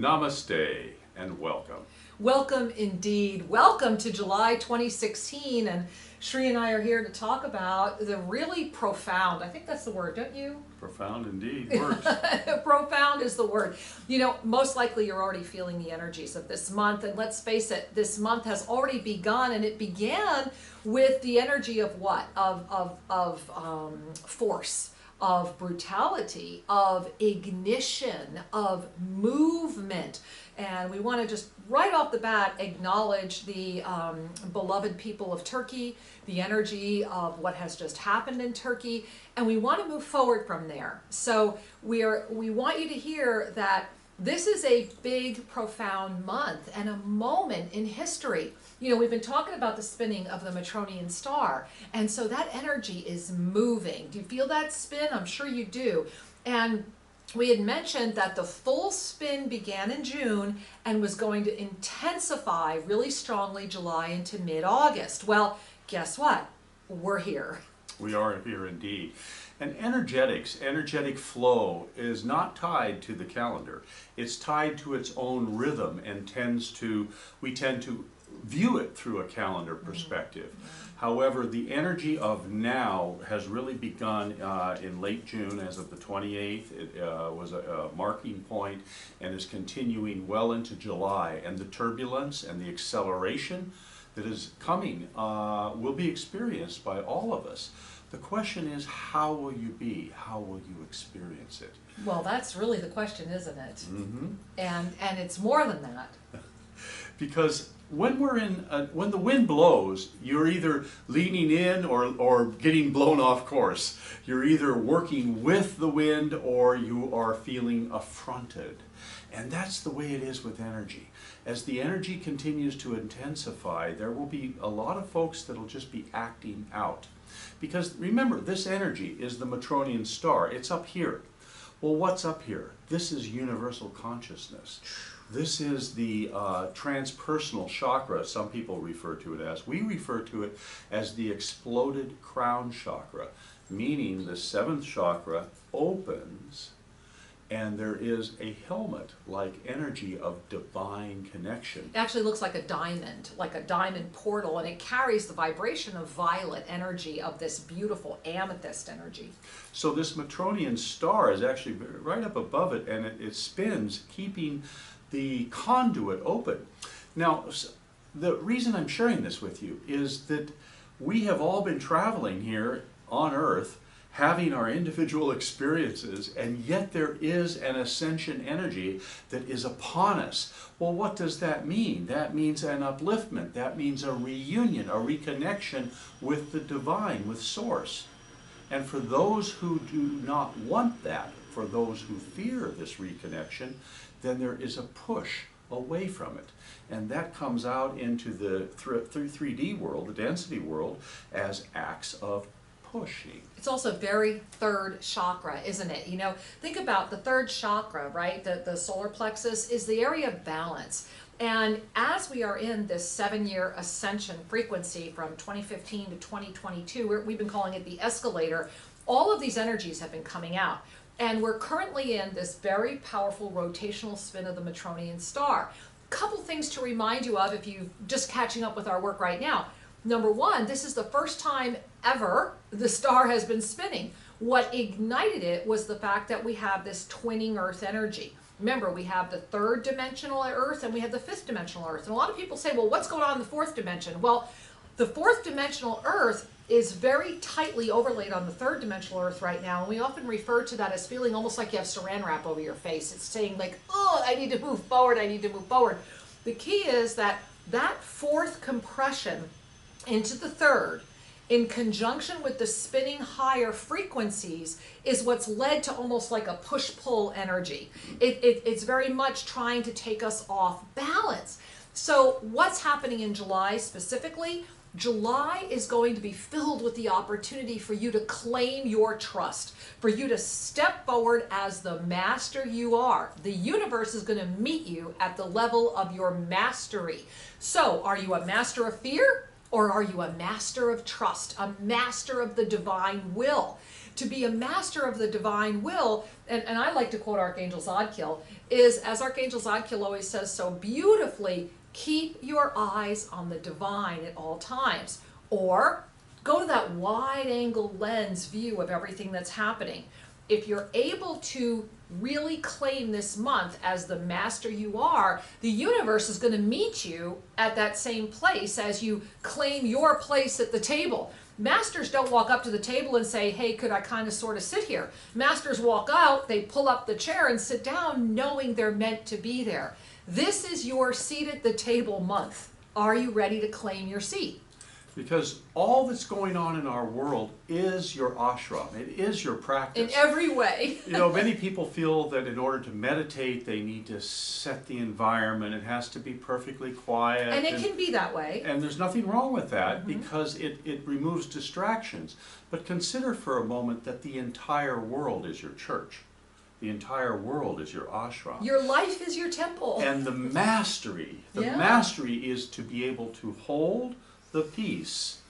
Namaste and welcome. Welcome indeed. Welcome to July 2016, and Shri and I are here to talk about the really profound, I think that's the word, don't you? Profound indeed, works. Profound is the word. You know, most likely you're already feeling the energies of this month, and let's face it, this month has already begun, and it began with the energy of what? Of force, of brutality, of ignition, of movement. And we want to just right off the bat acknowledge the beloved people of Turkey, the energy of what has just happened in Turkey, and we want to move forward from there. So we want you to hear that this is a big, profound month and a moment in history. You know, we've been talking about the spinning of the Matronian Star, and so that energy is moving. Do you feel that spin? I'm sure you do. And we had mentioned that the full spin began in June and was going to intensify really strongly July into mid-August. Well, guess what? We're here. We are here indeed. And energetic flow is not tied to the calendar. It's tied to its own rhythm and we tend to view it through a calendar perspective. However, the energy of now has really begun in late June as of the 28th. It was a marking point and is continuing well into July. And the turbulence and the acceleration that is coming will be experienced by all of us. The question is, how will you be? How will you experience it? Well, that's really the question, isn't it? Mm-hmm. And it's more than that. Because when when the wind blows, you're either leaning in or getting blown off course. You're either working with the wind or you are feeling affronted. And that's the way it is with energy. As the energy continues to intensify, there will be a lot of folks that'll just be acting out. Because remember, this energy is the Matronian Star. It's up here. Well, what's up here? This is universal consciousness. This is the transpersonal chakra, some people refer to it as. We refer to it as the exploded crown chakra, meaning the seventh chakra opens and there is a helmet-like energy of divine connection. It actually looks like a diamond portal, and it carries the vibration of violet energy of this beautiful amethyst energy. So this Matronian Star is actually right up above it, and it spins, keeping the conduit open. Now, the reason I'm sharing this with you is that we have all been traveling here on Earth, having our individual experiences, and yet there is an ascension energy that is upon us. Well, what does that mean? That means an upliftment. That means a reunion, a reconnection with the divine, with Source. And for those who do not want that, for those who fear this reconnection, then there is a push away from it. And that comes out into the 3D world, the density world, as acts of pushing. It's also very third chakra, isn't it? You know, think about the third chakra, right? The solar plexus is the area of balance. And as we are in this 7-year ascension frequency from 2015 to 2022, we've been calling it the escalator, all of these energies have been coming out. And we're currently in this very powerful rotational spin of the Matronian Star. Couple things to remind you of if you're just catching up with our work right now. Number one, this is the first time ever the star has been spinning. What ignited it was the fact that we have this twinning Earth energy. Remember, we have the third dimensional Earth and we have the fifth dimensional Earth. And a lot of people say, well, what's going on in the fourth dimension? Well, the fourth dimensional Earth is very tightly overlaid on the third dimensional Earth right now. And we often refer to that as feeling almost like you have saran wrap over your face. It's saying like, oh, I need to move forward, I need to move forward. The key is that fourth compression into the third, in conjunction with the spinning higher frequencies, is what's led to almost like a push-pull energy. It's very much trying to take us off balance. So what's happening in July specifically? July is going to be filled with the opportunity for you to claim your trust, for you to step forward as the master you are. The universe is going to meet you at the level of your mastery. So are you a master of fear? Or are you a master of trust, a master of the divine will? to be a master of the divine will, and I like to quote Archangel Zadkiel, is, as Archangel Zadkiel always says so beautifully, keep your eyes on the divine at all times. Or go to that wide angle lens view of everything that's happening. If you're able to really claim this month as the master you are, the universe is going to meet you at that same place as you claim your place at the table. Masters don't walk up to the table and say, hey, could I kind of sort of sit here? Masters walk out, they pull up the chair and sit down knowing they're meant to be there. This is your seat at the table month. Are you ready to claim your seat? Because all that's going on in our world is your ashram. It is your practice. In every way. You know, many people feel that in order to meditate, they need to set the environment. It has to be perfectly quiet. And it can be that way. And there's nothing wrong with that because it removes distractions. But consider for a moment that the entire world is your church. The entire world is your ashram. Your life is your temple. And the mastery is to be able to hold the peace,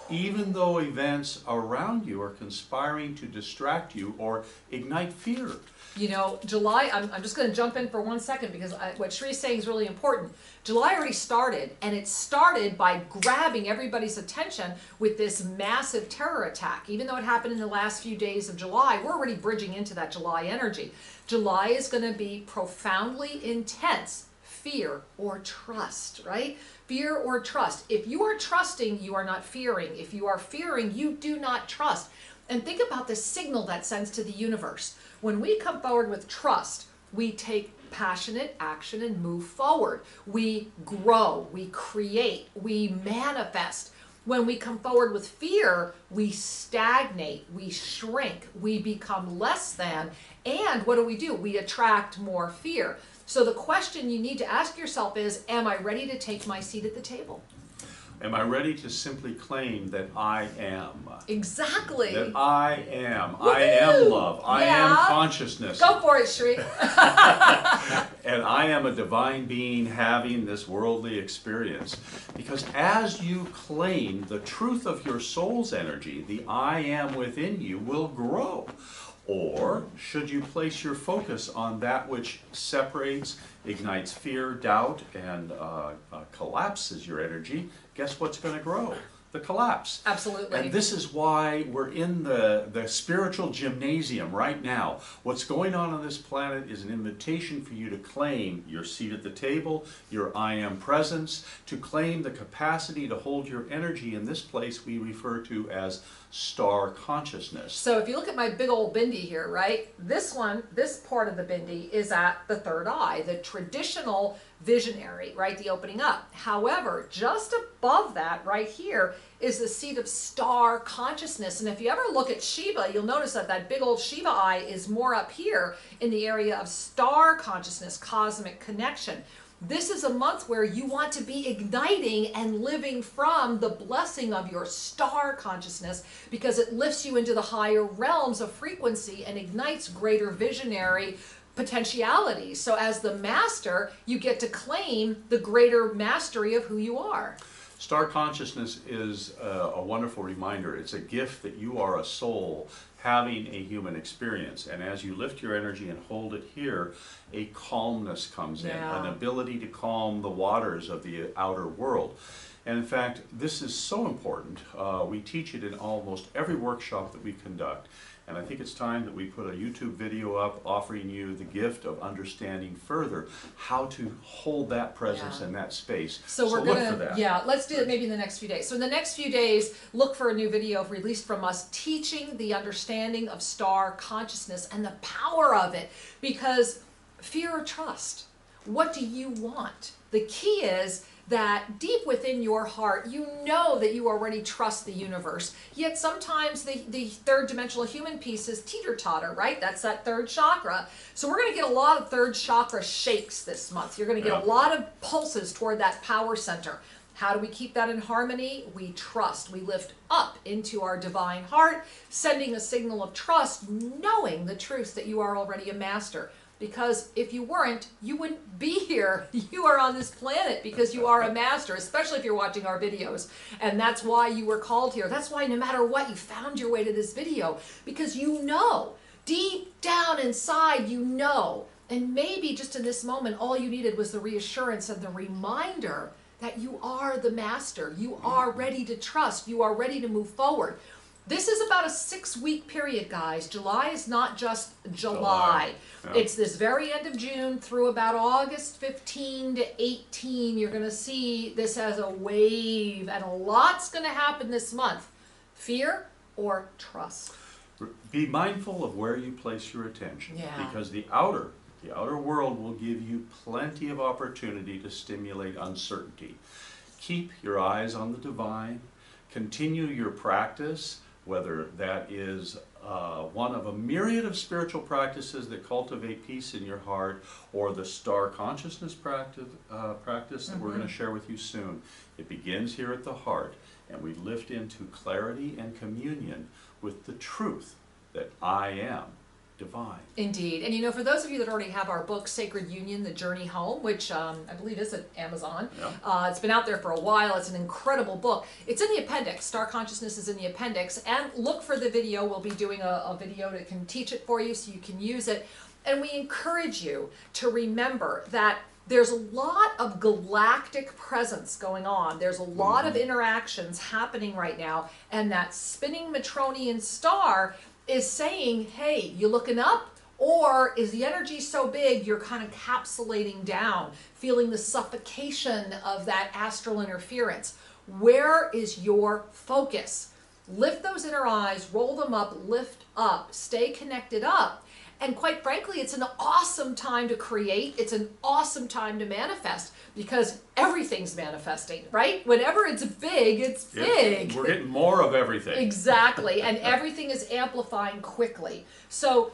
even though events around you are conspiring to distract you or ignite fear. You know, July, I'm just going to jump in for 1 second because what Shree's saying is really important. July already started, and it started by grabbing everybody's attention with this massive terror attack. Even though it happened in the last few days of July, we're already bridging into that July energy. July is going to be profoundly intense. Fear or trust, right? Fear or trust. If you are trusting, you are not fearing. If you are fearing, you do not trust. And think about the signal that sends to the universe. When we come forward with trust, we take passionate action and move forward. We grow, we create, we manifest. When we come forward with fear, we stagnate, we shrink, we become less than, and what do? We attract more fear. So the question you need to ask yourself is, am I ready to take my seat at the table? Am I ready to simply claim that I am? Exactly. That I am. Woo-hoo! I am love. I am consciousness. Go for it, Shree. And I am a divine being having this worldly experience. Because as you claim the truth of your soul's energy, the I am within you will grow. Or should you place your focus on that which separates, ignites fear, doubt, and collapses your energy, guess what's going to grow? The collapse. Absolutely. And this is why we're in the spiritual gymnasium right now. What's going on this planet is an invitation for you to claim your seat at the table, your I am presence, to claim the capacity to hold your energy in this place we refer to as star consciousness. So if you look at my big old bindi here, right? This part of the bindi is at the third eye, the traditional visionary, right? The opening up. However, just above that right here is the seat of star consciousness. And if you ever look at Shiva, you'll notice that that big old Shiva eye is more up here in the area of star consciousness, cosmic connection. This is a month where you want to be igniting and living from the blessing of your star consciousness because it lifts you into the higher realms of frequency and ignites greater visionary potentiality. So as the master, you get to claim the greater mastery of who you are. Star consciousness is a wonderful reminder. It's a gift that you are a soul having a human experience. And as you lift your energy and hold it here, a calmness comes in, an ability to calm the waters of the outer world. And in fact, this is so important. We teach it in almost every workshop that we conduct. And I think it's time that we put a YouTube video up offering you the gift of understanding further how to hold that presence in that space. So we're look gonna, for that. yeah, let's do it maybe in the next few days. So in the next few days, look for a new video released from us teaching the understanding of star consciousness and the power of it. Because fear or trust, what do you want? The key is that deep within your heart, you know that you already trust the universe. Yet sometimes the third dimensional human piece is teeter-totter, right? That's that third chakra. So we're going to get a lot of third chakra shakes this month. You're going to get a lot of pulses toward that power center. How do we keep that in harmony? We trust. We lift up into our divine heart, sending a signal of trust, knowing the truth that you are already a master. Because if you weren't, you wouldn't be here. You are on this planet because you are a master, especially if you're watching our videos. And that's why you were called here. That's why no matter what, you found your way to this video. Because you know, deep down inside, you know. And maybe just in this moment, all you needed was the reassurance and the reminder that you are the master. You are ready to trust. You are ready to move forward. This is about a 6-week period, guys. July is not just July. Yeah. It's this very end of June through about August 15 to 18. You're going to see this as a wave, and a lot's going to happen this month. Fear or trust. Be mindful of where you place your attention, Yeah. because the outer world will give you plenty of opportunity to stimulate uncertainty. Keep your eyes on the divine. Continue your practice, whether that is one of a myriad of spiritual practices that cultivate peace in your heart, or the star consciousness practice that we're going to share with you soon. It begins here at the heart, and we lift into clarity and communion with the truth that I am divine. Indeed. And you know, for those of you that already have our book, Sacred Union, The Journey Home, which I believe is at Amazon. Yeah. It's been out there for a while. It's an incredible book. It's in the appendix. Star Consciousness is in the appendix. And look for the video. We'll be doing a video that can teach it for you so you can use it. And we encourage you to remember that there's a lot of galactic presence going on. There's a lot of interactions happening right now. And that spinning Matronian star is saying, hey, you looking up? Or is the energy so big you're kind of capsulating down, feeling the suffocation of that astral interference? Where is your focus? Lift those inner eyes, roll them up, lift up, stay connected up. And quite frankly, it's an awesome time to create. It's an awesome time to manifest, because everything's manifesting, right? Whenever it's big, it's big. We're getting more of everything. Exactly. And everything is amplifying quickly. So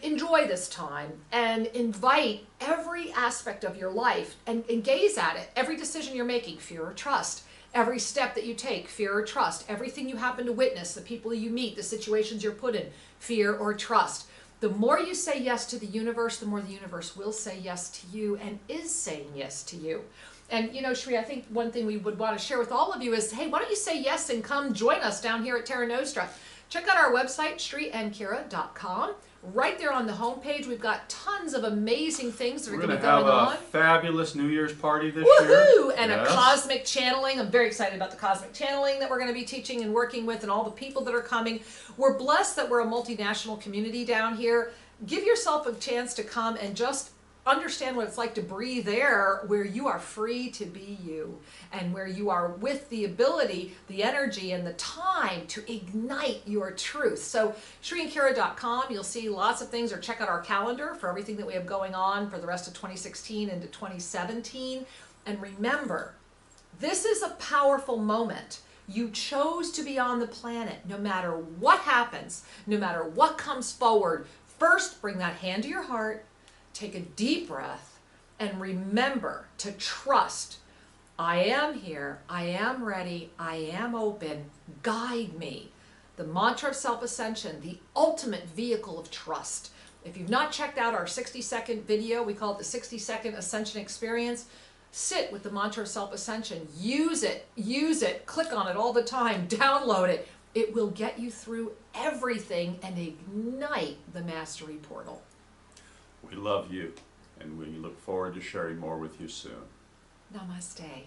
enjoy this time and invite every aspect of your life and gaze at it. Every decision you're making, fear or trust. Every step that you take, fear or trust. Everything you happen to witness, the people you meet, the situations you're put in, fear or trust. The more you say yes to the universe, the more the universe will say yes to you and is saying yes to you. And you know, Shri, I think one thing we would want to share with all of you is, hey, why don't you say yes and come join us down here at Terra Nostra? Check out our website, shriandkira.com. Right there on the homepage, we've got tons of amazing things that are going to be going on. We're going to have a fabulous New Year's party this year. Woohoo! And a cosmic channeling. I'm very excited about the cosmic channeling that we're going to be teaching and working with, and all the people that are coming. We're blessed that we're a multinational community down here. Give yourself a chance to come and just understand what it's like to breathe air where you are free to be you, and where you are with the ability, the energy, and the time to ignite your truth. So shriandkira.com, you'll see lots of things, or check out our calendar for everything that we have going on for the rest of 2016 into 2017. And remember, this is a powerful moment. You chose to be on the planet. No matter what happens, no matter what comes forward, first bring that hand to your heart. Take a deep breath and remember to trust. I am here. I am ready. I am open. Guide me. The mantra of self-ascension, the ultimate vehicle of trust. If you've not checked out our 60-second video, we call it the 60-second Ascension Experience. Sit with the mantra of self-ascension. Use it, click on it all the time, download it. It will get you through everything and ignite the mastery portal. We love you, and we look forward to sharing more with you soon. Namaste.